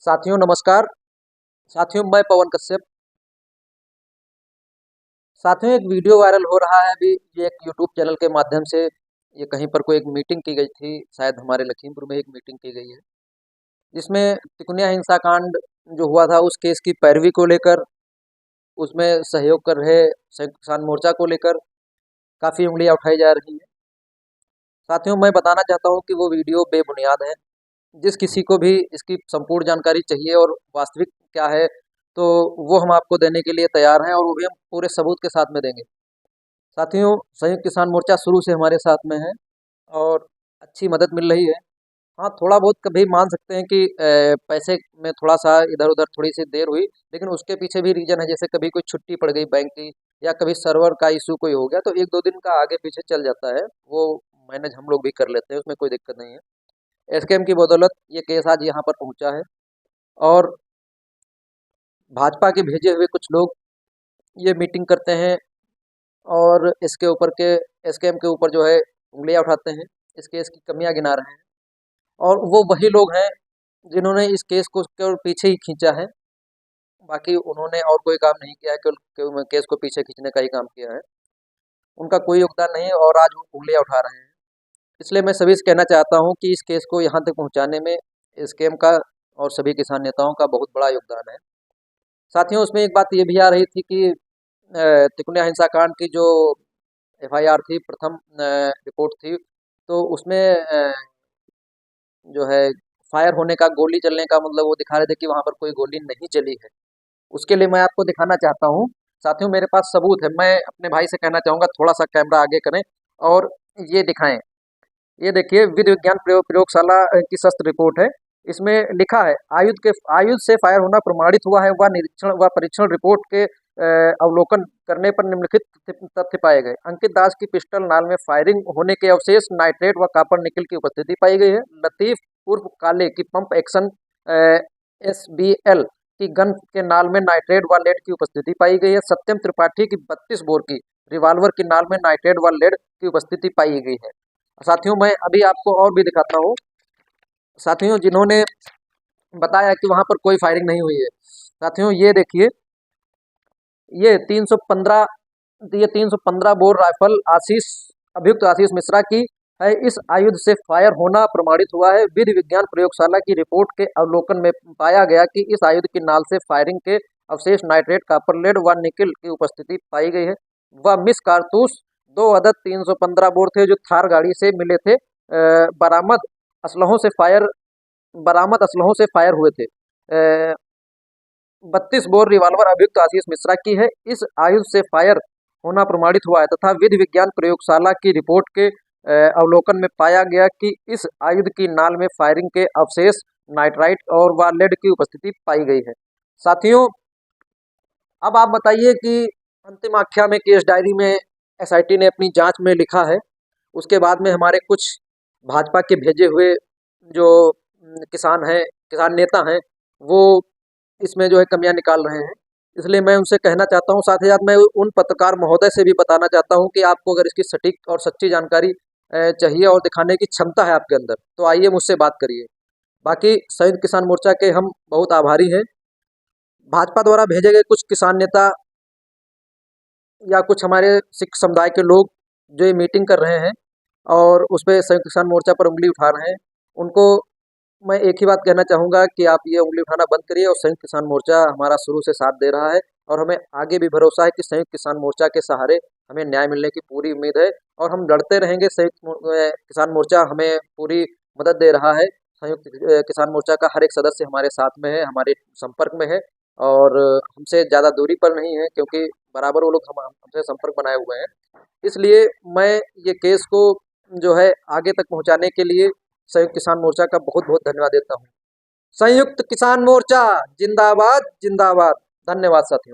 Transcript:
साथियों नमस्कार। साथियों मैं पवन कश्यप। साथियों एक वीडियो वायरल हो रहा है अभी, ये एक यूट्यूब चैनल के माध्यम से। ये कहीं पर कोई एक मीटिंग की गई थी, शायद हमारे लखीमपुर में एक मीटिंग की गई है, जिसमें तिकुनिया हिंसाकांड जो हुआ था उस केस की पैरवी को लेकर, उसमें सहयोग कर रहे संयुक्त किसान मोर्चा को लेकर काफ़ी उंगलियां उठाई जा रही हैं। साथियों मैं बताना चाहता हूं कि वो वीडियो बेबुनियाद है। जिस किसी को भी इसकी संपूर्ण जानकारी चाहिए और वास्तविक क्या है, तो वो हम आपको देने के लिए तैयार हैं, और वो भी हम पूरे सबूत के साथ में देंगे। साथियों संयुक्त किसान मोर्चा शुरू से हमारे साथ में है और अच्छी मदद मिल रही है। हाँ, थोड़ा बहुत कभी मान सकते हैं कि पैसे में थोड़ा सा इधर उधर थोड़ी सी देर हुई, लेकिन उसके पीछे भी रीजन है। जैसे कभी कोई छुट्टी पड़ गई बैंक की, या कभी सर्वर का इशू कोई हो गया, तो एक दो दिन का आगे पीछे चल जाता है, वो मैनेज हम लोग भी कर लेते हैं, उसमें कोई दिक्कत नहीं है। एसकेएम की बदौलत ये केस आज यहाँ पर पहुँचा है, और भाजपा के भेजे हुए कुछ लोग ये मीटिंग करते हैं और इसके ऊपर के एसकेएम के ऊपर जो है उंगलियां उठाते हैं, इस केस की कमियां गिना रहे हैं। और वो वही लोग हैं जिन्होंने इस केस को केवल पीछे ही खींचा है, बाकी उन्होंने और कोई काम नहीं किया है, केवल केस को पीछे खींचने का ही काम किया है। उनका कोई योगदान नहीं है और आज वो उंगलियां उठा रहे हैं। इसलिए मैं सभी से कहना चाहता हूं कि इस केस को यहाँ तक पहुँचाने में एसकेएम का और सभी किसान नेताओं का बहुत बड़ा योगदान है। साथियों उसमें एक बात ये भी आ रही थी कि तिकुनिया हिंसाकांड की जो एफआईआर थी, प्रथम रिपोर्ट थी, तो उसमें जो है फायर होने का, गोली चलने का, मतलब वो दिखा रहे थे कि वहां पर कोई गोली नहीं चली है। उसके लिए मैं आपको दिखाना चाहता हूँ। साथियों मेरे पास सबूत है। मैं अपने भाई से कहना चाहूँगा थोड़ा सा कैमरा आगे करें और ये दिखाएं। ये देखिए विधि विज्ञान प्रयोगशाला की शस्त्र रिपोर्ट है। इसमें लिखा है आयुध से फायर होना प्रमाणित हुआ है। वह निरीक्षण व परीक्षण रिपोर्ट के अवलोकन करने पर निम्नलिखित तथ्य पाए गए। अंकित दास की पिस्टल नाल में फायरिंग होने के अवशेष नाइट्रेट व कॉपर निकल की उपस्थिति पाई गई है। लतीफ उर्फ काले की पंप एक्शन SBL की गन के नाल में नाइट्रेट व लेड की उपस्थिति पाई गई है। सत्यम त्रिपाठी की 32 बोर की रिवाल्वर की नाल में नाइट्रेट व लेड की उपस्थिति पाई गई है। साथियों मैं अभी आपको और भी दिखाता हूँ। साथियों जिन्होंने बताया कि वहां पर कोई फायरिंग नहीं हुई है, साथियों ये देखिए, ये 315 बोर राइफल अभियुक्त आशीष मिश्रा की है। इस आयुध से फायर होना प्रमाणित हुआ है। विधि विज्ञान प्रयोगशाला की रिपोर्ट के अवलोकन में पाया गया कि इस आयुध की नाल से फायरिंग के अवशेष नाइट्रेट, कॉपर, लेड व निकल की उपस्थिति पाई गई है। वह मिस कारतूस 2 अदद 315 बोर थे जो थार गाड़ी से मिले थे। बरामद असलहों से फायर हुए थे। 32 बोर रिवाल्वर अभियुक्त आशीष मिश्रा की है। इस आयुध से फायर होना प्रमाणित हुआ है तथा विधि विज्ञान प्रयोगशाला की रिपोर्ट के अवलोकन में पाया गया कि इस आयुध की नाल में फायरिंग के अवशेष नाइट्राइट और व लेड की उपस्थिति पाई गई है। साथियों अब आप बताइए कि अंतिम आख्या में केस डायरी में एसआईटी ने अपनी जांच में लिखा है, उसके बाद में हमारे कुछ भाजपा के भेजे हुए जो किसान नेता हैं, वो इसमें जो है कमियां निकाल रहे हैं। इसलिए मैं उनसे कहना चाहता हूं, साथ ही साथ मैं उन पत्रकार महोदय से भी बताना चाहता हूं कि आपको अगर इसकी सटीक और सच्ची जानकारी चाहिए और दिखाने की क्षमता है आपके अंदर, तो आइए मुझसे बात करिए। बाकी संयुक्त किसान मोर्चा के हम बहुत आभारी हैं। भाजपा द्वारा भेजे गए कुछ किसान नेता या कुछ हमारे सिख समुदाय के लोग जो ये मीटिंग कर रहे हैं और उस पर संयुक्त किसान मोर्चा पर उंगली उठा रहे हैं, उनको मैं एक ही बात कहना चाहूँगा कि आप ये उंगली उठाना बंद करिए। और संयुक्त किसान मोर्चा हमारा शुरू से साथ दे रहा है, और हमें आगे भी भरोसा है कि संयुक्त किसान मोर्चा के सहारे हमें न्याय मिलने की पूरी उम्मीद है, और हम लड़ते रहेंगे। किसान मोर्चा हमें पूरी मदद दे रहा है। संयुक्त किसान मोर्चा का हर एक सदस्य हमारे साथ में है, हमारे संपर्क में है, और हमसे ज़्यादा दूरी पर नहीं है, क्योंकि बराबर वो लोग हमसे संपर्क बनाए हुए हैं। इसलिए मैं ये केस को जो है आगे तक पहुंचाने के लिए संयुक्त किसान मोर्चा का बहुत बहुत धन्यवाद देता हूं। संयुक्त किसान मोर्चा जिंदाबाद जिंदाबाद। धन्यवाद साथियों।